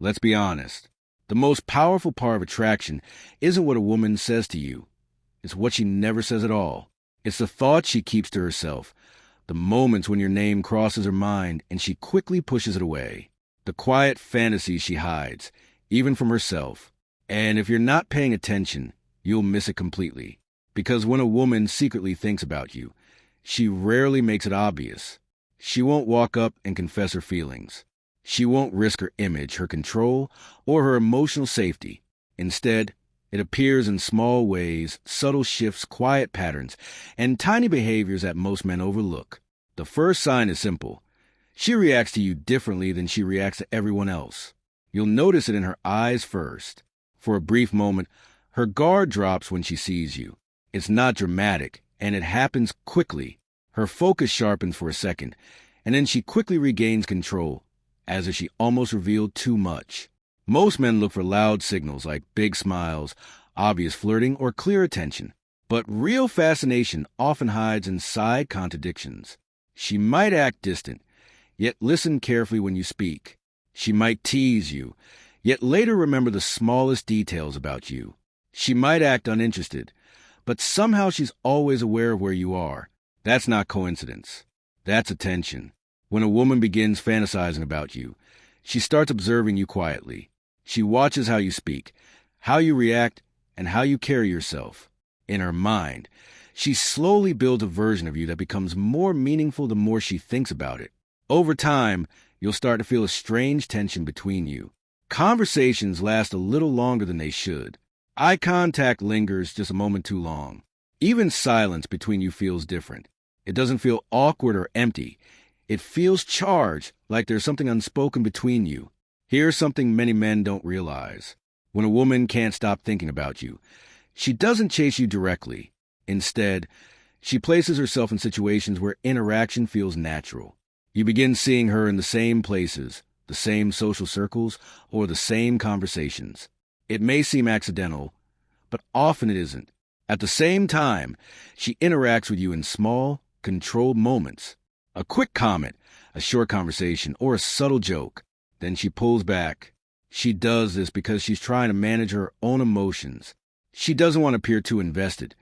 Let's be honest. The most powerful part of attraction isn't what a woman says to you. It's what she never says at all. It's the thoughts she keeps to herself, the moments when your name crosses her mind and she quickly pushes it away, the quiet fantasies she hides, even from herself. And if you're not paying attention, you'll miss it completely. Because when a woman secretly thinks about you, she rarely makes it obvious. She won't walk up and confess her feelings. She won't risk her image, her control, or her emotional safety. Instead, it appears in small ways, subtle shifts, quiet patterns, and tiny behaviors that most men overlook. The first sign is simple. She reacts to you differently than she reacts to everyone else. You'll notice it in her eyes first. For a brief moment, her guard drops when she sees you. It's not dramatic, and it happens quickly. Her focus sharpens for a second, and then she quickly regains control, as if she almost revealed too much. Most men look for loud signals like big smiles, obvious flirting, or clear attention. But real fascination often hides in side contradictions. She might act distant, yet listen carefully when you speak. She might tease you, yet later remember the smallest details about you. She might act uninterested, but somehow she's always aware of where you are. That's not coincidence. That's attention. When a woman begins fantasizing about you, she starts observing you quietly. She watches how you speak, how you react, and how you carry yourself. In her mind, she slowly builds a version of you that becomes more meaningful the more she thinks about it. Over time, you'll start to feel a strange tension between you. Conversations last a little longer than they should. Eye contact lingers just a moment too long. Even silence between you feels different. It doesn't feel awkward or empty. It feels charged, like there's something unspoken between you. Here's something many men don't realize. When a woman can't stop thinking about you, she doesn't chase you directly. Instead, she places herself in situations where interaction feels natural. You begin seeing her in the same places, the same social circles, or the same conversations. It may seem accidental, but often it isn't. At the same time, she interacts with you in small, controlled moments. A quick comment, a short conversation, or a subtle joke. Then she pulls back. She does this because she's trying to manage her own emotions. She doesn't want to appear too invested,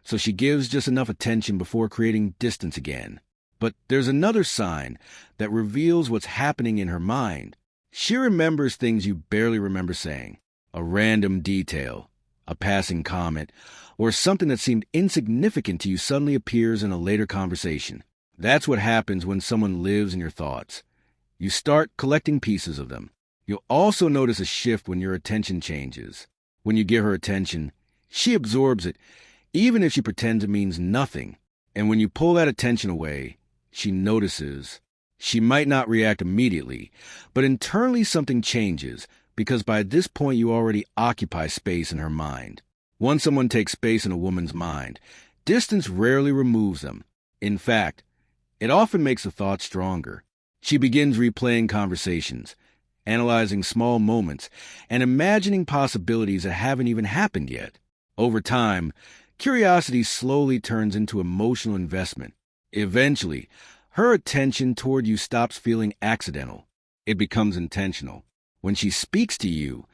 so she gives just enough attention before creating distance again. But there's another sign that reveals what's happening in her mind. She remembers things you barely remember saying. A random detail, a passing comment, or something that seemed insignificant to you suddenly appears in a later conversation. That's what happens when someone lives in your thoughts. You start collecting pieces of them. You'll also notice a shift when your attention changes. When you give her attention, she absorbs it, even if she pretends it means nothing. And when you pull that attention away, she notices. She might not react immediately, but internally something changes, because by this point you already occupy space in her mind. Once someone takes space in a woman's mind, distance rarely removes them. In fact, it often makes the thought stronger. She begins replaying conversations, analyzing small moments, and imagining possibilities that haven't even happened yet. Over time, curiosity slowly turns into emotional investment. Eventually, her attention toward you stops feeling accidental. It becomes intentional. When she speaks to you,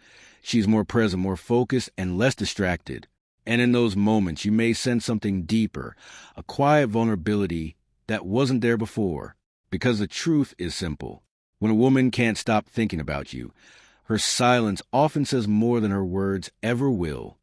she's more present, more focused, and less distracted. And in those moments, you may sense something deeper, a quiet vulnerability that wasn't there before. Because the truth is simple. When a woman can't stop thinking about you, her silence often says more than her words ever will.